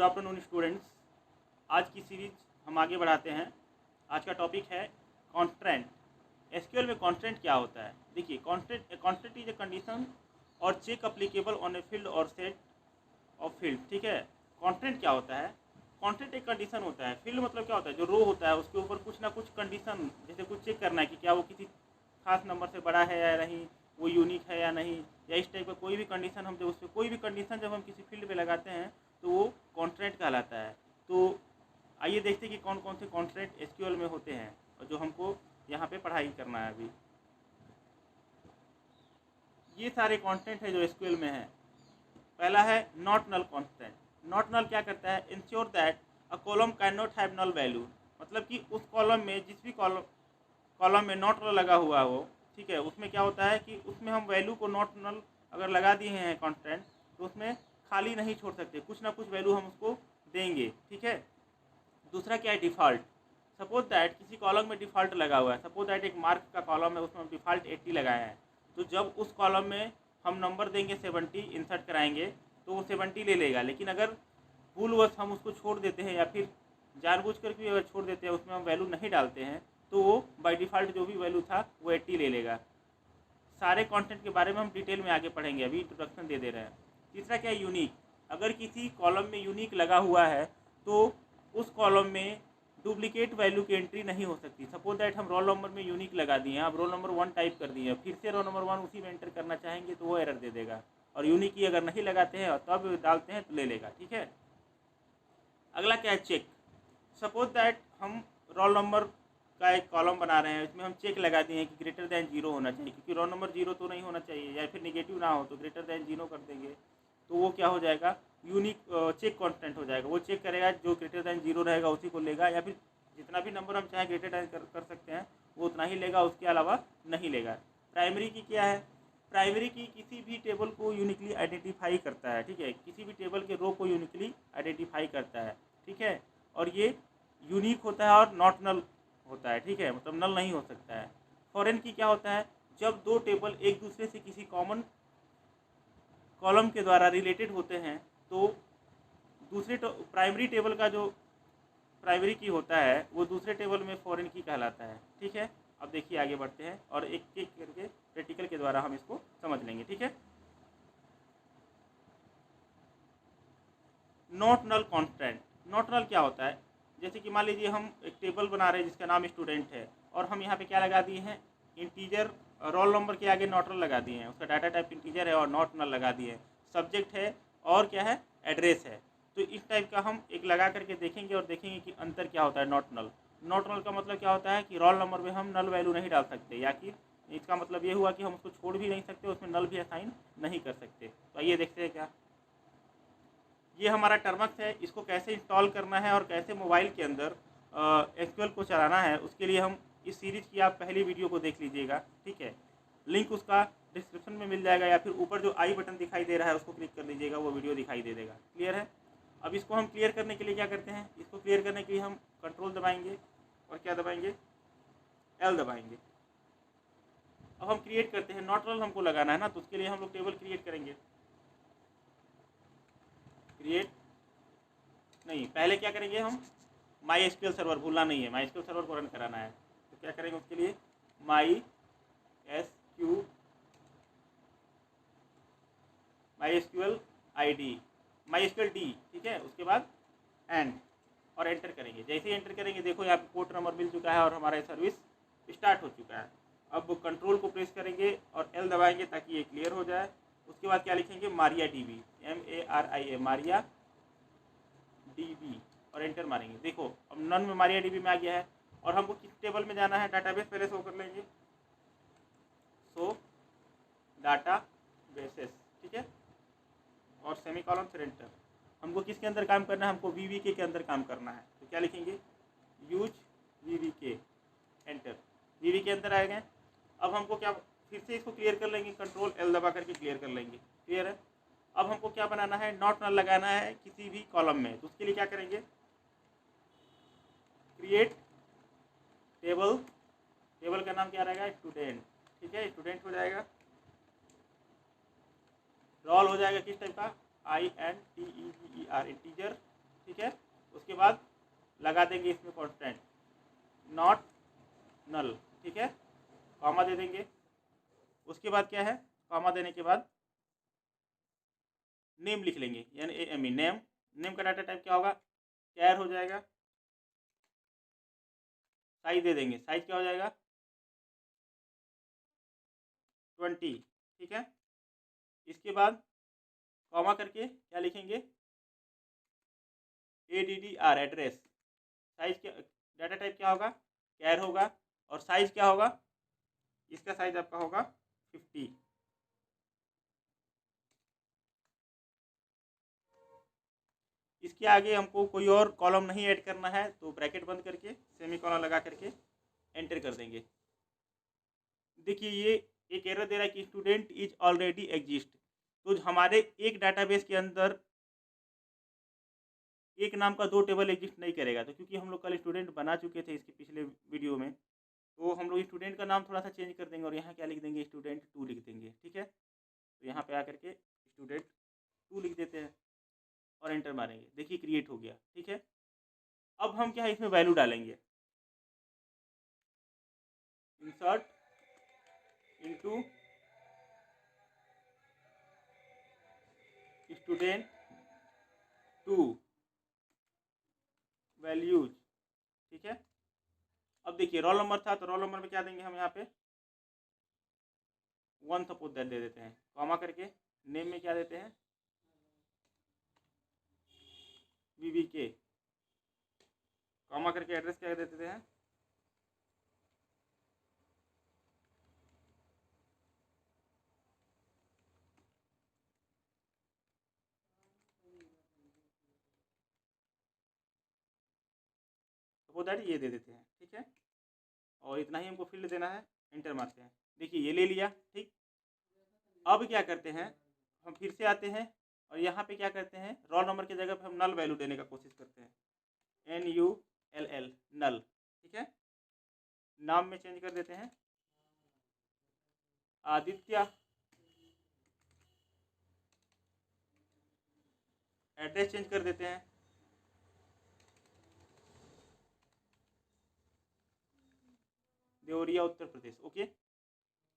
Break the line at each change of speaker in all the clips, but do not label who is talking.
Afternoon students. आज की series हम आगे बढ़ाते हैं। आज का टॉपिक है कॉन्स्टेंट। एसक्यूएल में कॉन्स्टेंट क्या होता है? देखिए, कॉन्स्टेंट इज ए कंडीशन और check applicable on a field और सेट ऑफ फील्ड। ठीक है, कॉन्स्टेंट क्या होता है? कॉन्स्टेंट एक कंडीशन होता है। फील्ड मतलब क्या होता है? जो रो होता है उसके ऊपर कुछ ना कुछ कंडीशन, जैसे कुछ चेक करना है कि क्या वो किसी खास नंबर से बड़ा है या नहीं, वो यूनिक है या नहीं, या इस टाइप का कोई भी कंडीशन हम जब उस पर कोई भी कंडीशन जब हम किसी फील्ड पे लगाते हैं तो वो कॉन्स्टेंट कहलाता है। तो आइए देखते हैं कि कौन कौन से कॉन्स्टेंट एसक्यूएल में होते हैं और जो हमको यहाँ पे पढ़ाई करना है अभी। ये सारे कॉन्स्टेंट है जो एसक्यूएल में है। पहला है not null constant. Not null क्या करता है? Ensure that a column can not have null value. मतलब कि उस कॉलम में, जिस भी कॉलम में नॉट नल लगा हुआ हो, ठीक है, उसमें क्या होता है कि उसमें हम वैल्यू को नॉट नल अगर लगा दिए हैं कॉन्स्टेंट, तो उसमें खाली नहीं छोड़ सकते, कुछ ना कुछ वैल्यू हम उसको देंगे। ठीक है। दूसरा क्या है? डिफ़ॉल्ट। सपोज दैट किसी कॉलम में डिफ़ॉल्ट लगा हुआ है। सपोज दैट एक मार्क का कॉलम है, उसमें हम डिफ़ॉल्ट 80 लगाए हैं। तो जब उस कॉलम में हम नंबर देंगे 70, इंसर्ट कराएंगे, तो वो 70 ले लेगा। लेकिन अगर भूलवश हम उसको छोड़ देते हैं या फिर जानबूझ कर भी अगर छोड़ देते हैं, उसमें हम वैल्यू नहीं डालते हैं, तो वो बाय डिफ़ॉल्ट जो भी वैल्यू था वो 80 ले लेगा। सारे कंटेंट के बारे में हम डिटेल में आगे पढ़ेंगे, अभी इंट्रोडक्शन दे रहे हैं। तीसरा क्या है? यूनिक। अगर किसी कॉलम में यूनिक लगा हुआ है तो उस कॉलम में डुप्लीकेट वैल्यू की एंट्री नहीं हो सकती। सपोज दैट हम रोल नंबर में यूनिक लगा दिए हैं, अब रोल नंबर 1 टाइप कर दिए हैं, फिर से रोल नंबर 1 उसी में एंटर करना चाहेंगे तो वो एरर दे देगा। और यूनिक ही अगर नहीं लगाते हैं और तब डालते हैं तो ले लेगा। ठीक है। अगला क्या है? चेक। सपोज दैट हम रोल नंबर का एक कॉलम बना रहे हैं, इसमें हम चेक लगा दिए हैं कि ग्रेटर दैन 0 होना चाहिए, क्योंकि रोल नंबर 0 तो नहीं होना चाहिए, या फिर निगेटिव ना हो, तो ग्रेटर दैन 0 कर देंगे। तो वो क्या हो जाएगा? यूनिक चेक कॉन्स्टेंट हो जाएगा। वो चेक करेगा, जो ग्रेटर दैन 0 रहेगा उसी को लेगा, या फिर जितना भी नंबर हम चाहे ग्रेटर दैन कर सकते हैं वो उतना ही लेगा, उसके अलावा नहीं लेगा। प्राइमरी की क्या है? प्राइमरी की किसी भी टेबल को यूनिकली आइडेंटिफाई करता है। ठीक है, किसी भी टेबल के रो को यूनिकली आइडेंटिफाई करता है। ठीक है, और ये यूनिक होता है और नॉट नल होता है। ठीक है, मतलब नल नहीं हो सकता है। फॉरेन की क्या होता है? जब दो टेबल एक दूसरे से किसी कॉमन कॉलम के द्वारा रिलेटेड होते हैं तो दूसरे प्राइमरी टेबल का जो प्राइमरी की होता है वो दूसरे टेबल में फॉरेन की कहलाता है। ठीक है, अब देखिए आगे बढ़ते हैं और एक एक करके प्रैक्टिकल के द्वारा हम इसको समझ लेंगे। ठीक है। Not null constant. Not null क्या होता है? जैसे कि मान लीजिए हम एक टेबल बना रहे हैं जिसका नाम स्टूडेंट है, और हम यहाँ पे क्या लगा दिए हैं? इंटीजर। रोल नंबर के आगे नॉट नल लगा दिए हैं, उसका डाटा टाइप इंटीजर है और नॉट नल लगा दिए हैं। सब्जेक्ट है और क्या है? एड्रेस है। तो इस टाइप का हम एक लगा करके देखेंगे और देखेंगे कि अंतर क्या होता है नॉट नल। नॉट नल का मतलब क्या होता है कि रोल नंबर में हम नल वैल्यू नहीं डाल सकते, या कि इसका मतलब ये हुआ कि हम उसको छोड़ भी नहीं सकते, उसमें नल भी असाइन नहीं कर सकते। तो आइए देखते हैं क्या। ये हमारा टर्मक्स है, इसको कैसे इंस्टॉल करना है और कैसे मोबाइल के अंदर एसक्यूएल को चलाना है, उसके लिए हम इस सीरीज़ की आप पहली वीडियो को देख लीजिएगा। ठीक है, लिंक उसका डिस्क्रिप्शन में मिल जाएगा, या फिर ऊपर जो आई बटन दिखाई दे रहा है उसको क्लिक कर लीजिएगा, वो वीडियो दिखाई दे देगा। क्लियर है? अब इसको हम क्लियर करने के लिए क्या करते हैं? इसको क्लियर करने के लिए हम कंट्रोल दबाएंगे और क्या दबाएंगे? एल दबाएंगे। अब हम क्रिएट करते हैं। नॉट नल हमको लगाना है ना, तो उसके लिए हम लोग टेबल क्रिएट करेंगे। क्रिएट नहीं, पहले क्या करेंगे हम? माई एसक्यूएल सर्वर, भूलना नहीं है, माई एसक्यूएल सर्वर को रन कराना है। तो क्या करेंगे उसके लिए? My SQL ID, my SQL D. ठीक है, उसके बाद एंड, और एंटर करेंगे। जैसे ही एंटर करेंगे देखो यहाँ पे पोर्ट नंबर मिल चुका है और हमारा सर्विस स्टार्ट हो चुका है। अब कंट्रोल को प्रेस करेंगे और एल दबाएंगे ताकि ये क्लियर हो जाए। उसके बाद क्या लिखेंगे? Maria dB, MARIA, Maria dB, और एंटर मारेंगे। देखो अब नन में मारिया डीबी में आ गया है। और हमको किस टेबल में जाना है? डाटाबेस पहले शो कर लेंगे, सो डाटा बेसेस। ठीक है, और सेमीकॉलन फिर एंटर। हमको किसके अंदर काम करना है? हमको VVK के अंदर काम करना है। तो क्या लिखेंगे? Use VVK, enter. VVK अंदर आए गए। अब हमको क्या, फिर से इसको क्लियर कर लेंगे, कंट्रोल L दबा करके क्लियर कर लेंगे। क्लियर है? अब हमको क्या बनाना है? नॉट नल लगाना है किसी भी कॉलम में। तो उसके लिए क्या करेंगे? Create table. टेबल का नाम क्या रहेगा? स्टूडेंट। ठीक है, स्टूडेंट हो जाएगा। रोल हो जाएगा किस टाइप का? INTEGER, integer. ठीक है। उसके बाद लगा देंगे इसमें कांस्टेंट नॉट नल, ठीक है, कॉमा दे देंगे। उसके बाद क्या है, कॉमा देने के बाद नेम लिख लेंगे, यानी नेम। नेम का डाटा टाइप क्या होगा, कैर हो जाएगा। साइज दे देंगे, साइज क्या हो जाएगा 20, ठीक है। इसके बाद कॉमा करके क्या लिखेंगे ADDR एड्रेस। साइज क्या, डाटा टाइप क्या होगा कैर होगा, और साइज क्या होगा, इसका साइज आपका होगा 50। इसके आगे हमको कोई और कॉलम नहीं ऐड करना है, तो ब्रैकेट बंद करके सेमी कॉलम लगा करके एंटर कर देंगे। देखिए ये एक एरर दे रहा है कि स्टूडेंट इज ऑलरेडी एग्जिस्ट। तो हमारे एक डाटाबेस के अंदर एक नाम का 2 टेबल एग्जिस्ट नहीं करेगा। तो क्योंकि हम लोग कल स्टूडेंट बना चुके थे इसके पिछले वीडियो में, तो हम लोग स्टूडेंट का नाम थोड़ा सा चेंज कर देंगे और यहाँ क्या लिख देंगे स्टूडेंट 2 लिख देंगे, ठीक है। तो यहाँ पे आकर के स्टूडेंट 2 लिख देते हैं और एंटर मारेंगे, देखिए क्रिएट हो गया, ठीक है। अब हम क्या है इसमें वैल्यू डालेंगे, इंसर्ट इनटू स्टूडेंट 2 वैल्यूज, ठीक है। अब देखिए रोल नंबर था, तो रोल नंबर में क्या देंगे हम यहाँ पे 1 सपोज दैट दे देते हैं, कॉमा करके नेम में क्या देते हैं BBK, कॉमा करके एड्रेस क्या दे देते हैं सपोज दैट ये दे देते हैं, ठीक है। और इतना ही हमको फील्ड देना है, एंटर मारते हैं, देखिए ये ले लिया, ठीक। अब क्या करते हैं, हम फिर से आते हैं और यहाँ पे क्या करते हैं रोल नंबर की जगह पे हम नल वैल्यू देने का कोशिश करते हैं, NULL नल, ठीक है। नाम में चेंज कर देते हैं आदित्य, एड्रेस चेंज कर देते हैं देवरिया उत्तर प्रदेश, ओके,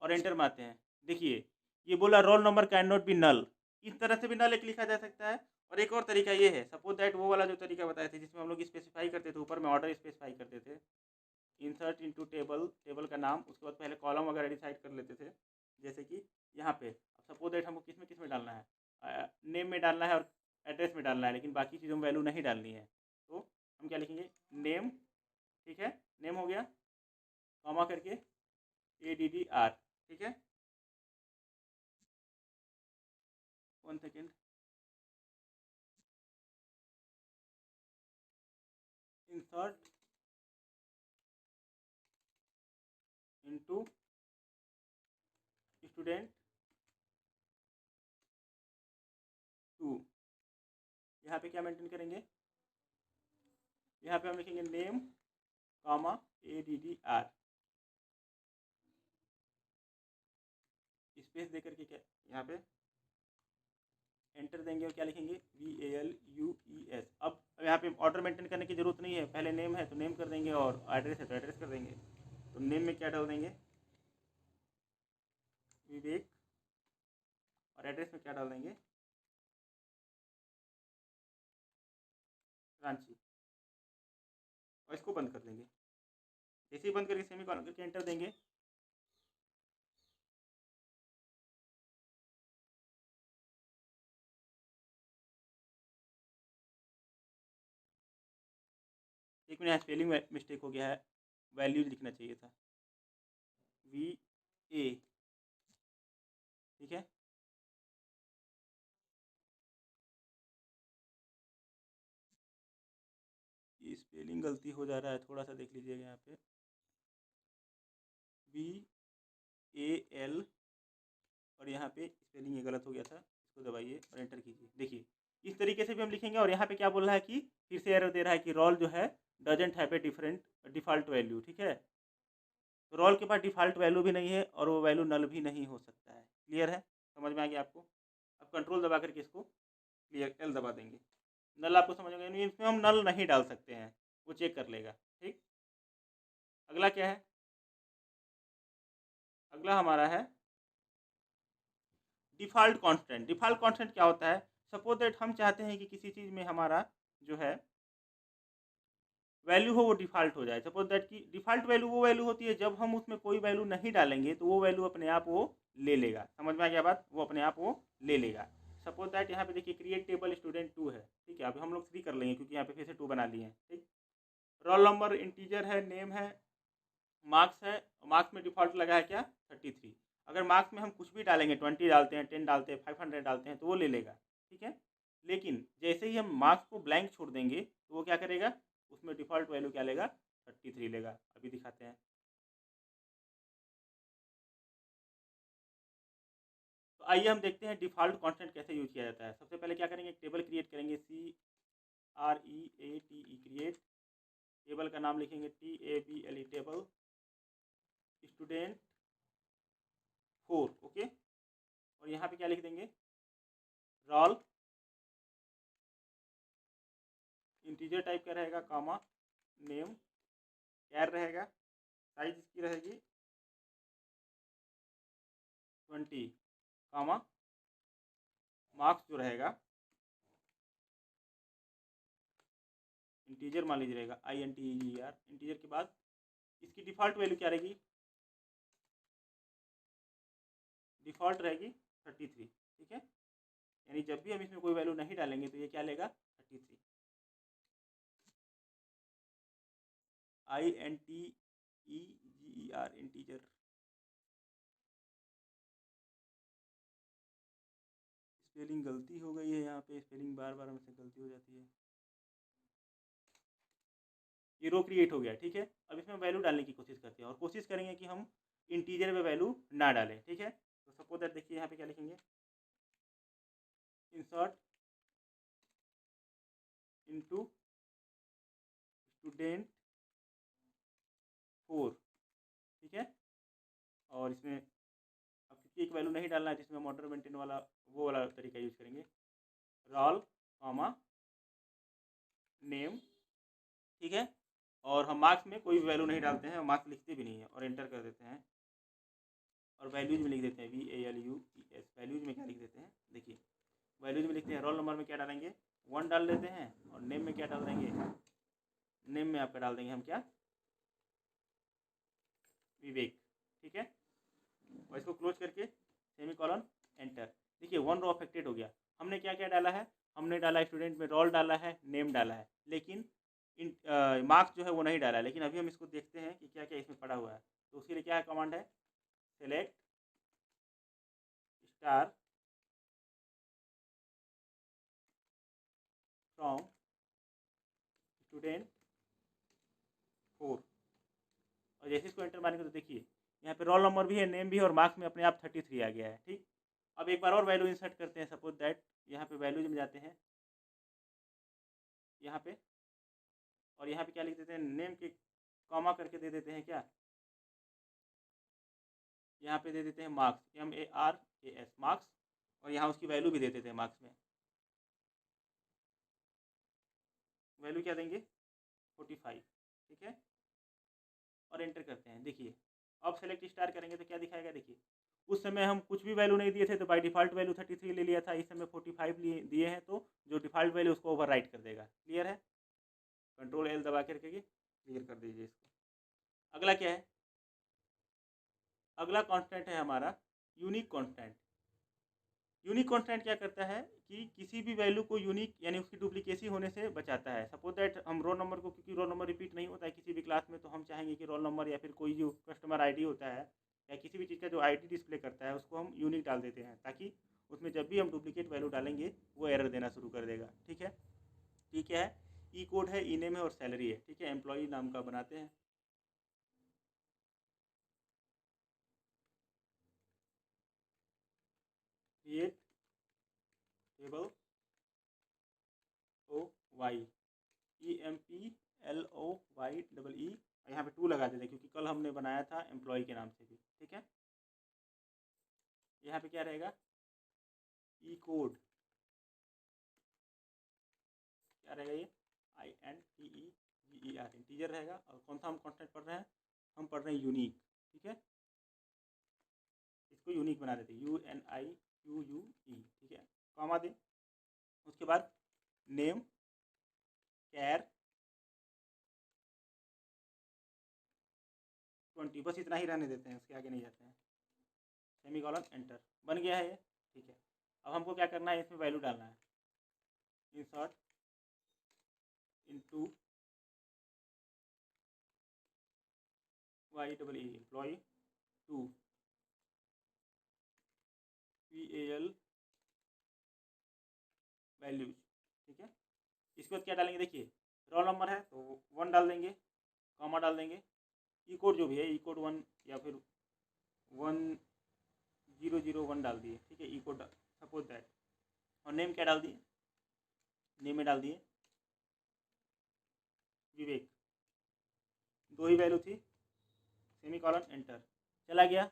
और एंटर मारते हैं। देखिए ये बोला roll number can not be null, इस तरह से भी नल एक लिखा जा सकता है। और एक और तरीका ये है, सपोज दैट वो वाला जो तरीका बताए थे जिसमें हम लोग स्पेसिफाई करते थे, ऊपर में ऑर्डर स्पेसिफाई करते थे, इंसर्ट इनटू टेबल, टेबल का नाम, उसके बाद पहले कॉलम वगैरह डिसाइड कर लेते थे। जैसे कि यहाँ पे सपोज दैट हमको किस में डालना है, नेम में डालना है और एड्रेस में डालना है, लेकिन बाकी चीज़ों में वैल्यू नहीं डालनी है। तो हम क्या लिखेंगे नेम, ठीक है, नेम हो गया, कॉमा करके ADDR, ठीक है। 1 सेकेंड, इंसर्ट इनटू स्टूडेंट 2, यहाँ पे क्या मेंटेन करेंगे, यहाँ पे हम लिखेंगे नेम कॉमा ADDR, स्पेस देकर के क्या यहाँ पे एंटर देंगे और क्या लिखेंगे VALUES। अब यहाँ पे ऑर्डर मेंटेन करने की जरूरत नहीं है, पहले नेम है तो नेम कर देंगे और एड्रेस है तो एड्रेस कर देंगे। तो नेम में क्या डाल देंगे विवेक, और एड्रेस में क्या डाल देंगे रांची, और इसको बंद कर देंगे। जैसे ही बंद करके सेमी कॉलन करके एंटर देंगे, एक मिनट स्पेलिंग मिस्टेक हो गया है, वैल्यूज लिखना चाहिए था VA, ठीक है। ये स्पेलिंग गलती हो जा रहा है, थोड़ा सा देख लीजिएगा यहाँ पे VAL, और यहाँ पे स्पेलिंग ये गलत हो गया था, इसको दबाइए और एंटर कीजिए। देखिए इस तरीके से भी हम लिखेंगे। और यहाँ पे क्या बोल रहा है कि फिर से एरर दे रहा है कि रोल जो है doesn't have a different default value, ठीक है। तो रोल के पास डिफ़ॉल्ट वैल्यू भी नहीं है और वो वैल्यू नल भी नहीं हो सकता है। क्लियर है, समझ में आ गया आपको। अब कंट्रोल दबा करके इसको क्लियर L दबा देंगे, नल आपको समझ में यानी इसमें हम नल नहीं डाल सकते हैं, वो चेक कर लेगा। ठीक, अगला क्या है, अगला हमारा है डिफ़ॉल्ट कांस्टेंट। डिफ़ॉल्ट कांस्टेंट क्या होता है, सपोज दैट हम चाहते हैं कि किसी चीज़ में हमारा जो है वैल्यू हो वो डिफ़ॉल्ट हो जाए। सपोज दैट कि डिफ़ॉल्ट वैल्यू वो वैल्यू होती है जब हम उसमें कोई वैल्यू नहीं डालेंगे तो वो वैल्यू अपने आप वो ले लेगा। समझ में आ गया बात, वो अपने आप वो ले लेगा। सपोज दैट यहाँ पे देखिए क्रिएट टेबल स्टूडेंट 2 है, ठीक है, अभी हम लोग 3 कर लेंगे क्योंकि यहाँ पे फिर से 2 बना लिए हैं। ठीक, रोल नंबर इंटीजर है, नेम है, मार्क्स है, मार्क्स में डिफ़ॉल्ट लगा है क्या 33। अगर मार्क्स में हम कुछ भी डालेंगे 20 डालते हैं, 10 डालते हैं, 500 डालते हैं तो वो ले लेगा। ठीक है, लेकिन जैसे ही हम मार्क्स को ब्लैंक छोड़ देंगे तो वो क्या करेगा, उसमें डिफ़ॉल्ट वैल्यू क्या लेगा 33 लेगा। अभी दिखाते हैं। तो आइए हम देखते हैं डिफ़ॉल्ट कांस्टेंट कैसे यूज किया जाता है। सबसे पहले क्या करेंगे, एक टेबल क्रिएट करेंगे, CREATE क्रिएट। टेबल का नाम लिखेंगे TABLE टेबल स्टूडेंट 4। ओके, और यहाँ पे क्या लिख देंगे, रोल इंटीजर टाइप का रहेगा, कामा नेम कैर रहेगा, साइज इसकी रहेगी 20, कामा मार्क्स जो रहेगा इंटीजर मान लीजिए रहेगा INTER। इंटीजर के बाद इसकी डिफ़ॉल्ट वैल्यू क्या रहेगी, डिफ़ॉल्ट रहेगी 33। ठीक है, यानी जब भी हम इसमें कोई वैल्यू नहीं डालेंगे तो ये क्या लेगा 33। INTEGER integer. स्पेलिंग गलती हो गई है यहाँ पे, स्पेलिंग बार बार हमसे गलती हो जाती है। ये रो क्रिएट हो गया। ठीक है, अब इसमें वैल्यू डालने की कोशिश करते हैं और कोशिश करेंगे कि हम इंटीजर में वैल्यू ना डालें। ठीक है, तो सपोज दैट देखिए यहाँ पे क्या लिखेंगे, इंसर्ट इनटू स्टूडेंट 4। ठीक है, और इसमें अब क्योंकि एक वैल्यू नहीं डालना है तो इसमें मॉडर मेंटेन वाला वो वाला तरीका यूज करेंगे, रोल कॉमा नेम। ठीक है, और हम मार्क्स में कोई वैल्यू नहीं डालते हैं, मार्क्स लिखते भी नहीं है और एंटर कर देते हैं और वैल्यूज में लिख देते हैं VALUES। वैल्यूज में क्या लिख देते हैं, देखिए वैल्यूज में लिखते हैं, रोल नंबर में क्या डालेंगे 1 डाल देते हैं और नेम में क्या डाल देंगे, नेम में आपका डाल देंगे हम क्या, विवेक। ठीक है, और इसको क्लोज करके सेमी कॉलन एंटर। देखिए 1 रो अफेक्टेड हो गया। हमने क्या क्या डाला है, हमने डाला स्टूडेंट में रोल डाला है, नेम डाला है, लेकिन इन मार्क्स जो है वो नहीं डाला है। लेकिन अभी हम इसको देखते हैं कि क्या क्या इसमें पड़ा हुआ है। तो उसके लिए क्या कमांड है, सेलेक्ट स्टार फ्रॉम स्टूडेंट 4। और जैसे इसको एंटर मारेंगे तो देखिए यहाँ पे रोल नंबर भी है, नेम भी है और मार्क्स में अपने आप 33 आ गया है। ठीक, अब एक बार और वैल्यू इंसर्ट करते हैं। सपोज दैट यहाँ पे वैल्यूज में जाते हैं, यहाँ पे, और यहाँ पे क्या लिख देते हैं, नेम के कॉमा करके दे देते हैं क्या, यहाँ पे दे देते हैं मार्क्स, MARKS मार्क्स, और यहाँ उसकी वैल्यू भी दे देते हैं मार्क्स में। वैल्यू क्या देंगे 45। ठीक है, और एंटर करते हैं। देखिए अब सेलेक्ट स्टार करेंगे तो क्या दिखाएगा, देखिए उस समय हम कुछ भी वैल्यू नहीं दिए थे तो बाय डिफ़ॉल्ट वैल्यू 33 ले लिया था, इस समय 45 दिए हैं तो जो डिफ़ॉल्ट वैल्यू उसको ओवरराइट कर देगा। क्लियर है, कंट्रोल L दबा करके क्लियर कर दीजिए इसको। अगला क्या है, अगला कांस्टेंट है हमारा यूनिक कांस्टेंट। यूनिक कांस्टेंट क्या करता है कि किसी भी वैल्यू को यूनिक यानी उसकी डुप्लीकेसी होने से बचाता है। सपोज दैट हम रोल नंबर को, क्योंकि रोल नंबर रिपीट नहीं होता है किसी भी क्लास में, तो हम चाहेंगे कि रोल नंबर या फिर कोई जो कस्टमर आईडी होता है या किसी भी चीज़ का जो आईडी डिस्प्ले करता है उसको हम यूनिक डाल देते हैं, ताकि उसमें जब भी हम डुप्लीकेट वैल्यू डालेंगे वो एरर देना शुरू कर देगा। ठीक है, ठीक है, ई कोड है, ई नेम है और सैलरी है। ठीक है, एम्प्लॉई नाम का बनाते हैं। क्रिएट टेबल OY EMPLOY यहाँ पे 2 लगा देते हैं क्योंकि कल हमने बनाया था एम्प्लॉय के नाम से भी। ठीक है, यहाँ पे क्या रहेगा, ई कोड क्या रहेगा ये INTEGER इंटीजर रहेगा। और कौन सा हम कॉन्स्टेंट पढ़ रहे हैं, हम पढ़ रहे हैं यूनिक, ठीक है, इसको यूनिक बना देते हैं UNIQUE, ठीक है, कॉमा दें। उसके बाद नेम कैर 20, बस इतना ही रहने देते हैं, उसके आगे नहीं जाते हैं, सेमीकोलन एंटर, बन गया है ये, ठीक है। अब हमको क्या करना है, इसमें वैल्यू डालना है, insert into YEE employ to PAL values, ठीक है। इसके बाद क्या डालेंगे, देखिए रोल नंबर है तो 1 डाल देंगे, कॉमा डाल देंगे, ई कोड जो भी है ई कोड 1 या फिर 1001 डाल दिए, ठीक है, ई कोड सपोज दैट। और नेम क्या डाल दिए, नेम में डाल दिए विवेक, 2 ही वैल्यू थी, सेमीकोलन एंटर, चला गया,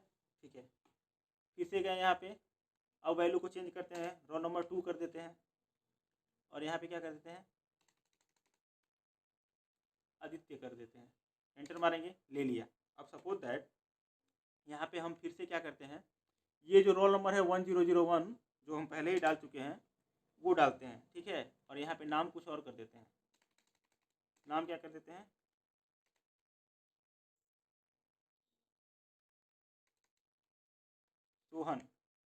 ठीक है। फिर से गए यहाँ पे, अब वैल्यू को चेंज करते हैं, रोल नंबर 2 कर देते हैं, और यहाँ पे क्या कर देते हैं, आदित्य कर देते हैं, एंटर मारेंगे, ले लिया। अब सपोज दैट यहाँ पे हम फिर से क्या करते हैं, ये जो रोल नंबर है 1001 जो हम पहले ही डाल चुके हैं वो डालते हैं, ठीक है। और यहाँ पे नाम कुछ और कर देते हैं, नाम क्या कर देते हैं, सोहन,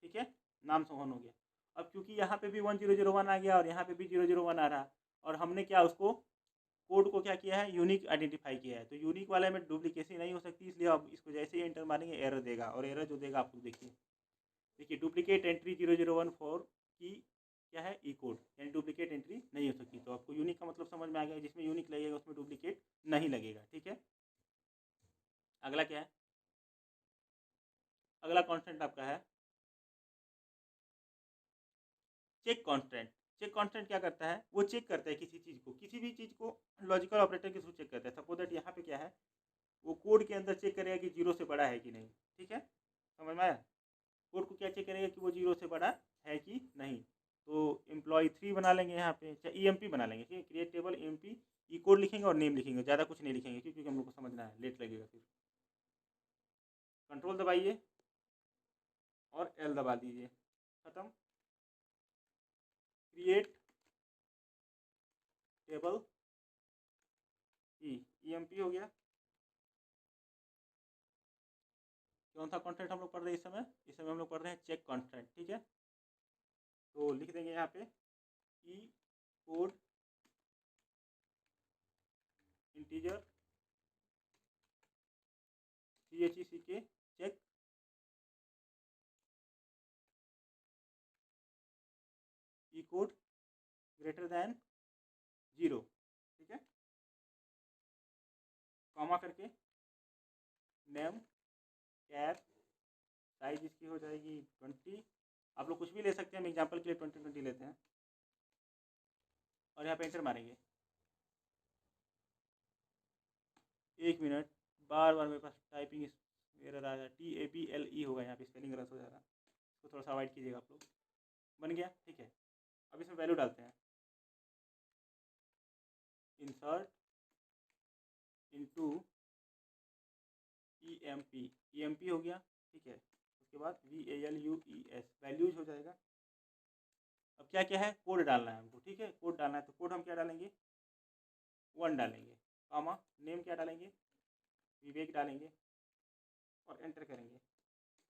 ठीक है, नाम सोहन हो गया। अब क्योंकि यहाँ पे भी 1001 आ गया और यहाँ पे भी 001 आ रहा, और हमने क्या उसको कोड को क्या किया है, यूनिक आइडेंटिफाई किया है, तो यूनिक वाले में डुप्लीकेसी नहीं हो सकती, इसलिए अब इसको जैसे ही एंटर मारेंगे एरर देगा, और एरर जो देगा आप लोग देखिए, देखिए डुप्लीकेट एंट्री 0014 की क्या है, ई कोड, यानी डुप्लीकेट एंट्री नहीं हो सकती। तो आपको यूनिक का मतलब समझ में आ गया, जिसमें यूनिक लगेगा उसमें डुप्लीकेट नहीं लगेगा, ठीक है। अगला क्या है, अगला कॉन्स्टेंट आपका है चेक कॉन्स्टेंट। चेक कॉन्स्टेंट क्या करता है, वो चेक करता है किसी चीज़ को, किसी भी चीज़ को लॉजिकल ऑपरेटर के थ्रू चेक करता है। सपोज दैट यहाँ पे क्या है, वो कोड के अंदर चेक करेगा कि 0 से बड़ा है कि नहीं, ठीक है, समझ में आया। कोड को क्या चेक करेगा कि वो 0 से बड़ा है कि नहीं। तो एम्प्लॉय 3 बना लेंगे यहाँ पे, चाहे EMP बना लेंगे, ठीक है, क्रिएट टेबल EMP, ई कोड लिखेंगे और नेम लिखेंगे, ज़्यादा कुछ नहीं लिखेंगे क्योंकि हम लोग को समझना है, लेट लगेगा। फिर कंट्रोल दबाइए और L दबा दीजिए, खत्म। क्रिएट टेबल EMP हो गया। कौन सा कॉन्स्टेंट हम लोग पढ़ रहे हैं इस समय, इस समय हम लोग पढ़ रहे हैं चेक कॉन्स्टेंट, ठीक है। तो लिख देंगे यहाँ पे ई कोड इंटीजर CHECK चेक ई कोड ग्रेटर दैन 0, ठीक है, कॉमा करके नेम कैर, साइज इसकी हो जाएगी 20, आप लोग कुछ भी ले सकते हैं, हम एग्जांपल के लिए 20 लेते हैं, और यहाँ पे एंटर मारेंगे। 1 मिनट, बार बार मेरे पास टाइपिंग एरर आ रहा है, TABLE होगा यहाँ पे, स्पेलिंग गलत हो जा रहा है, इसको थोड़ा सा अवॉइड कीजिएगा आप लोग। बन गया, ठीक है। अब इसमें वैल्यू डालते हैं, इंसर्ट इनटू EMP हो गया, ठीक है। उसके बाद VALUES वैल्यूज हो जाएगा। अब क्या क्या है, कोड डालना है हमको, ठीक है, कोड डालना है, तो कोड हम क्या डालेंगे, 1 डालेंगे, कॉमा नेम क्या डालेंगे, विवेक डालेंगे, और एंटर करेंगे,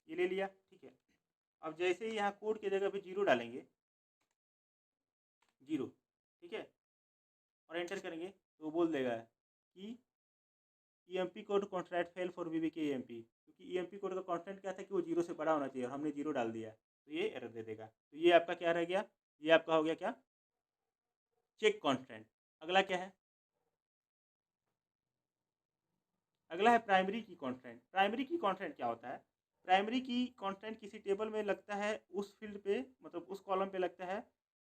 ये ले लिया, ठीक है। अब जैसे ही यहाँ कोड की जगह पे 0 डालेंगे, 0, ठीक है, और एंटर करेंगे, तो बोल देगा कि EMP code constant fail for VBK EMP, क्योंकि EMP कोड का कॉन्स्टेंट क्या था कि वो 0 से बड़ा होना चाहिए, और हमने 0 डाल दिया, तो ये एरर दे देगा। तो ये आपका क्या रह गया, ये आपका हो गया क्या, चेक कॉन्स्टेंट। अगला क्या है, अगला है प्राइमरी की कॉन्स्टेंट। प्राइमरी की कॉन्स्टेंट क्या होता है, प्राइमरी की कॉन्स्टेंट किसी टेबल में लगता है उस फील्ड पे, मतलब उस कॉलम पे लगता है,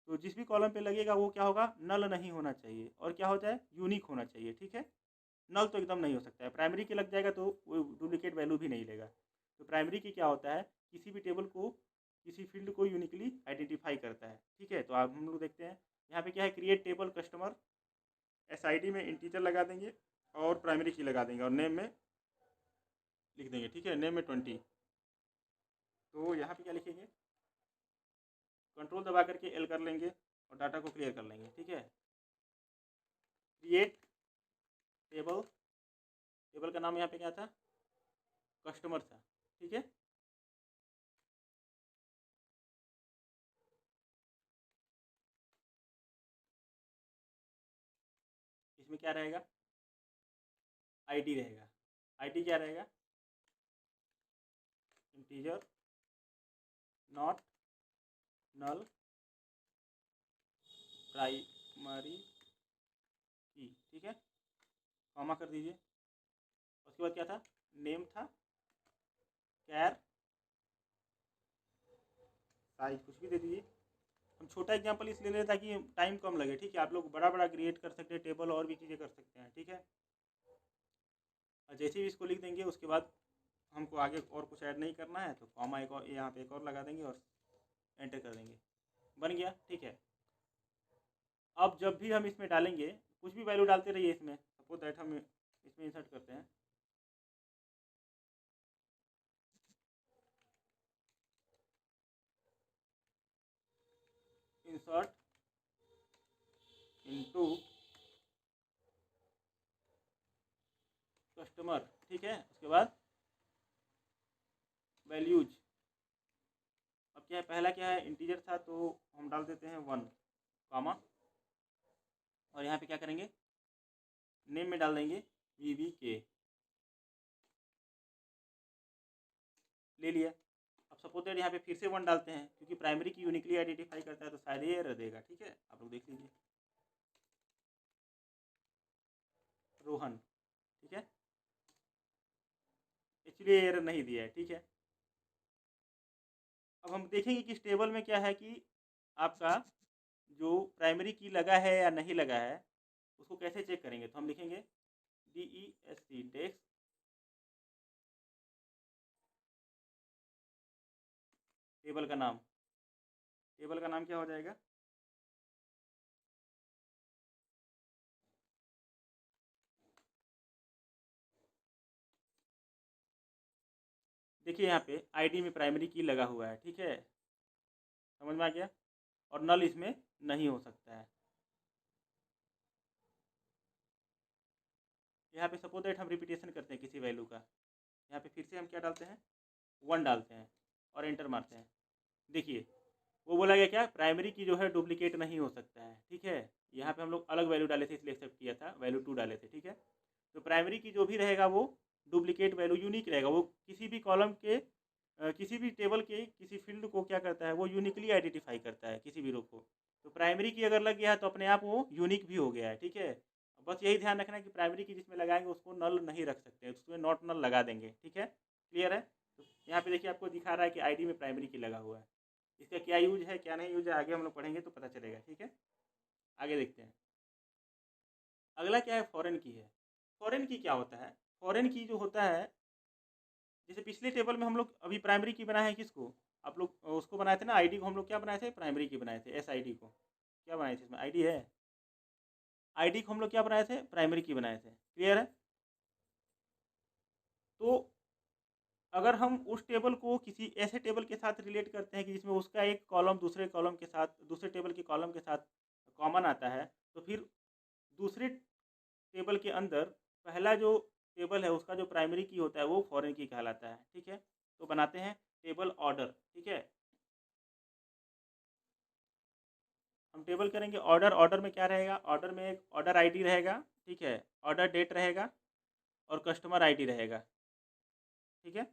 तो जिस भी कॉलम पे लगेगा वो क्या होगा, नल नहीं होना चाहिए, और क्या होता है, यूनिक होना चाहिए, ठीक है। नल तो एकदम नहीं हो सकता है, प्राइमरी की लग जाएगा तो वो डुप्लीकेट वैल्यू भी नहीं लेगा। तो प्राइमरी की क्या होता है, किसी भी टेबल को, किसी फील्ड को यूनिकली आइडेंटिफाई करता है, ठीक है। तो आप हम लोग देखते हैं यहाँ पे क्या है, क्रिएट टेबल कस्टमर, SID में इंटीजर लगा देंगे और प्राइमरी की लगा देंगे और नेम में लिख देंगे, ठीक है, नेम में 20। तो यहाँ पे क्या लिखेंगे, कंट्रोल दबा करके L कर लेंगे और डाटा को क्लियर कर लेंगे, ठीक है। क्रिएट टेबल, टेबल का नाम यहाँ पे क्या था, कस्टमर था, ठीक है। इसमें क्या रहेगा, ID रहेगा। ID क्या रहेगा, इंटीजर नॉट नल प्राइमरी की, ठीक है, कॉमा कर दीजिए। उसके बाद क्या था, नेम था, कैर साइज कुछ भी दे दीजिए। हम छोटा एग्जांपल इसलिए ले रहे ताकि टाइम कम लगे, ठीक है। आप लोग बड़ा बड़ा क्रिएट कर सकते हैं टेबल और भी चीज़ें कर सकते हैं, ठीक है। और जैसे ही इसको लिख देंगे उसके बाद हमको आगे और कुछ ऐड नहीं करना है, तो कॉमा एक और यहाँ पे एक और लगा देंगे और एंटर कर देंगे, बन गया, ठीक है। अब जब भी हम इसमें डालेंगे, कुछ भी वैल्यू डालते रहिए इसमें। सपोज दैट हम इसमें इंसर्ट करते हैं, इंसर्ट इनटू कस्टमर, ठीक है। उसके बाद वैल्यूज, अब क्या है, पहला क्या है, इंटीजर था तो हम डाल देते हैं 1, कॉमा, और यहाँ पे क्या करेंगे, नेम में डाल देंगे VVK, ले लिया। अब सपोज दैट यहाँ पे फिर से 1 डालते हैं, क्योंकि प्राइमरी की यूनिकली आइडेंटिफाई करता है तो शायद ये एरर देगा, ठीक है। आप लोग देख लीजिए, रोहन, ठीक है, एक्चुअली एरर नहीं दिया है, ठीक है। अब हम देखेंगे कि इस टेबल में क्या है कि आपका जो प्राइमरी की लगा है या नहीं लगा है उसको कैसे चेक करेंगे। तो हम लिखेंगे DESC डेस्क, टेबल का नाम, टेबल का नाम क्या हो जाएगा, देखिए यहाँ पे ID में प्राइमरी की लगा हुआ है, ठीक है, समझ में आ गया, और नल इसमें नहीं हो सकता है। यहाँ पे सपोज दैट हम रिपीटेशन करते हैं किसी वैल्यू का, यहाँ पे फिर से हम क्या डालते हैं, 1 डालते हैं और एंटर मारते हैं। देखिए वो बोला गया क्या, प्राइमरी की जो है डुप्लीकेट नहीं हो सकता है, ठीक है। यहाँ पे हम लोग अलग वैल्यू डाले थे इसलिए एक्सेप्ट किया था, वैल्यू 2 डाले थे, ठीक है। तो प्राइमरी की जो भी रहेगा वो डुप्लीकेट वैल्यू यूनिक रहेगा, वो किसी भी कॉलम के किसी भी टेबल के किसी फील्ड को क्या करता है, वो यूनिकली आइडेंटिफाई करता है किसी भी रो को। तो प्राइमरी की अगर लग गया है तो अपने आप वो यूनिक भी हो गया है, ठीक है। बस यही ध्यान रखना है कि प्राइमरी की जिसमें लगाएंगे उसको नल नहीं रख सकते, उसमें नॉट नल लगा देंगे, ठीक है, क्लियर है। तो यहाँ पे देखिए आपको दिखा रहा है कि ID में प्राइमरी की लगा हुआ है, इसका क्या यूज है क्या नहीं यूज है आगे हम लोग पढ़ेंगे तो पता चलेगा, ठीक है। आगे देखते हैं, अगला क्या है, फॉरेन की है। फॉरेन की क्या होता है, फॉरेन की जो होता है, जैसे पिछले टेबल में हम लोग अभी प्राइमरी की बनाए हैं, किसको, आप लोग उसको बनाए थे ना, ID को हम लोग क्या बनाए थे, प्राइमरी की बनाए थे, SID को क्या बनाए थे, इसमें ID है, ID को हम लोग क्या बनाए थे, प्राइमरी की बनाए थे, क्लियर है। तो अगर हम उस टेबल को किसी ऐसे टेबल के साथ रिलेट करते हैं कि जिसमें उसका एक कॉलम दूसरे कॉलम के साथ, दूसरे टेबल के कॉलम के साथ कॉमन आता है, तो फिर दूसरे टेबल के अंदर पहला जो टेबल है उसका जो प्राइमरी की होता है वो फॉरेन की कहलाता है, ठीक है। तो बनाते हैं टेबल ऑर्डर, ठीक है। हम टेबल करेंगे ऑर्डर, ऑर्डर में क्या रहेगा, ऑर्डर में एक ऑर्डर ID रहेगा, ठीक है, ऑर्डर डेट रहेगा और कस्टमर ID रहेगा, ठीक है।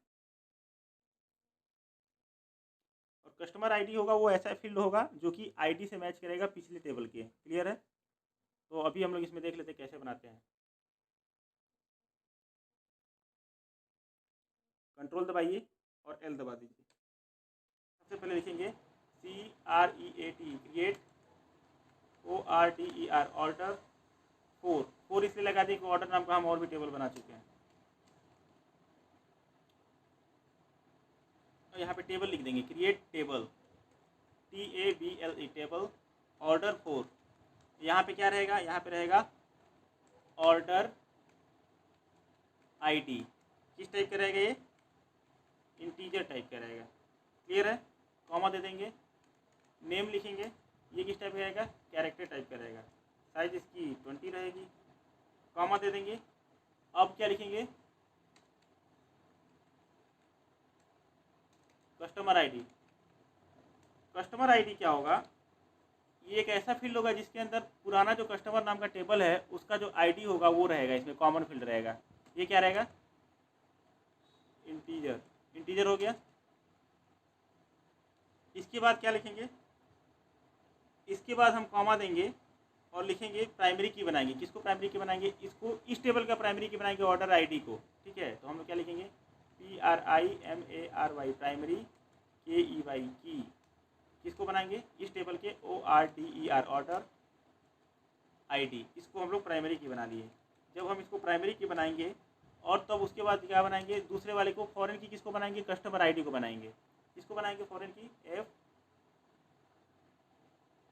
और कस्टमर ID होगा वो ऐसा फील्ड होगा जो कि ID से मैच करेगा पिछले टेबल के, क्लियर है। तो अभी हम लोग इसमें देख लेते हैं कैसे बनाते हैं। कंट्रोल दबाइए और L दबा दीजिए। सबसे पहले लिखेंगे CREAT, क्रिएट, ORDER, ऑर्डर 4 इसलिए लगा दिए कि ऑर्डर नाम का हम और भी टेबल बना चुके हैं। और यहाँ पे टेबल लिख देंगे, create table, TABLE, table order 4, यहाँ पे क्या रहेगा, यहाँ पे रहेगा ऑर्डर आईडी। किस टाइप का रहेगा ये, इंटीजर टाइप का रहेगा। क्लियर है। कॉमा दे देंगे, नेम लिखेंगे, ये किस टाइप का रहेगा, कैरेक्टर टाइप का रहेगा। साइज इसकी 20 रहेगी। कॉमा दे देंगे। अब क्या लिखेंगे, कस्टमर आईडी। कस्टमर आईडी क्या होगा, ये एक ऐसा फील्ड होगा जिसके अंदर पुराना जो कस्टमर नाम का टेबल है उसका जो आईडी होगा वो रहेगा, इसमें कॉमन फील्ड रहेगा। ये क्या रहेगा, इंटीजर। इंटीजर हो गया। इसके बाद क्या लिखेंगे, इसके बाद हम कॉमा देंगे और लिखेंगे प्राइमरी की बनाएंगे। किसको प्राइमरी की बनाएंगे, इसको, इस टेबल का प्राइमरी की बनाएंगे, ऑर्डर आईडी को। ठीक है, तो हम लोग क्या लिखेंगे, PRIMARY, प्राइमरी KEY की। किसको बनाएंगे, इस टेबल के ORDER, ऑर्डर आईडी। इसको हम लोग प्राइमरी की बना लिए। जब हम इसको प्राइमरी की बनाएंगे और तब उसके बाद क्या बनाएंगे, दूसरे वाले को फॉरेन की किसको बनाएंगे, कस्टमर आईडी को बनाएंगे। किसको बनाएंगे, फॉरेन की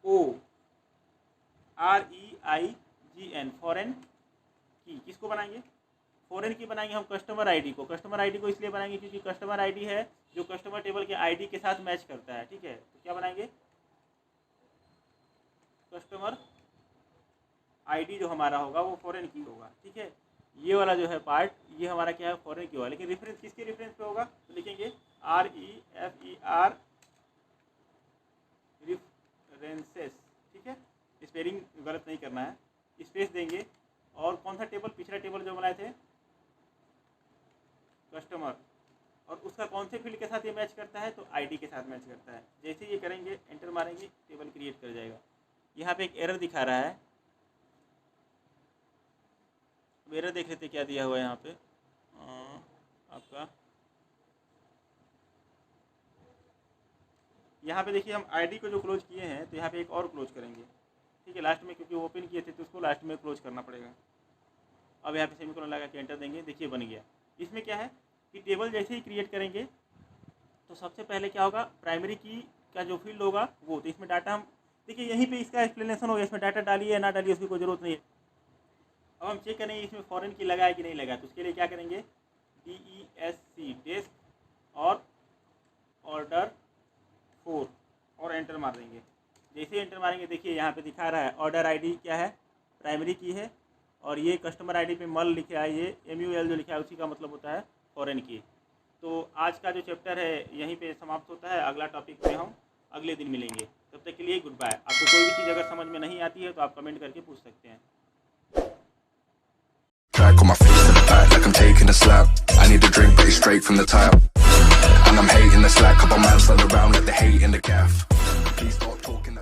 FOREIGN, फॉरेन की। किसको बनाएंगे, फॉरेन की बनाएंगे हम कस्टमर आईडी को। कस्टमर आईडी को इसलिए बनाएंगे क्योंकि कस्टमर आईडी है जो कस्टमर टेबल के आईडी के साथ मैच करता है। ठीक है, तो क्या बनाएंगे, कस्टमर आईडी जो हमारा होगा वो फॉरेन की होगा। ठीक है, ये वाला जो है पार्ट, ये हमारा क्या है, फॉरेन की होगा। लेकिन रेफरेंस किसके रेफरेंस पे होगा, तो लिखेंगे REFER रेफरेंसेस। ठीक है, स्पेलिंग गलत नहीं करना है, स्पेस देंगे। और कौन सा टेबल, पिछला टेबल जो बनाए थे कस्टमर, और उसका कौन से फील्ड के साथ ये मैच करता है, तो आईडी के साथ मैच करता है। जैसे ये करेंगे, एंटर मारेंगे, टेबल क्रिएट कर जाएगा। यहाँ पे एक एरर दिखा रहा है, एरर देख लेते क्या दिया हुआ है यहाँ पे आपका। यहाँ पे देखिए, हम आईडी को जो क्लोज किए हैं तो यहाँ पे एक और क्लोज करेंगे। ठीक है, लास्ट में, क्योंकि ओपन किए थे तो उसको लास्ट में क्लोज करना पड़ेगा। अब यहाँ पे सेमीकोलन लगा के एंटर देंगे, देखिए बन गया। इसमें क्या है कि टेबल जैसे ही क्रिएट करेंगे तो सबसे पहले क्या होगा, प्राइमरी की का जो फील्ड होगा वो, तो इसमें डाटा हम देखिए यहीं पे इसका एक्सप्लेनेशन हो गया। इसमें डाटा डालिए या ना डालिए उसकी कोई ज़रूरत नहीं है। अब हम चेक करेंगे इसमें फॉरेन की लगा है कि नहीं लगा, तो उसके लिए क्या करेंगे, DESC, डेस्क, और ऑर्डर 4 और एंटर मार देंगे। जैसे एंटर मारेंगे देखिए यहाँ पे दिखा रहा है ऑर्डर आईडी क्या है, प्राइमरी की है, और ये कस्टमर आईडी पे मल लिखा है, ये MUL जो लिखा है उसी का मतलब होता है फॉरेन की। तो आज का जो चैप्टर है यहीं पे समाप्त होता है। अगला टॉपिक पे हम अगले दिन मिलेंगे। तब तक के लिए गुड बाय। आपको कोई भी चीज़ अगर समझ में नहीं आती है तो आप कमेंट करके पूछ सकते हैं।
Got my face to the back like I'm taking a slap. I need a drink, but it's straight from the tap. And I'm hating the slack, couple man stand around like the hate in the gaff. Please stop talking.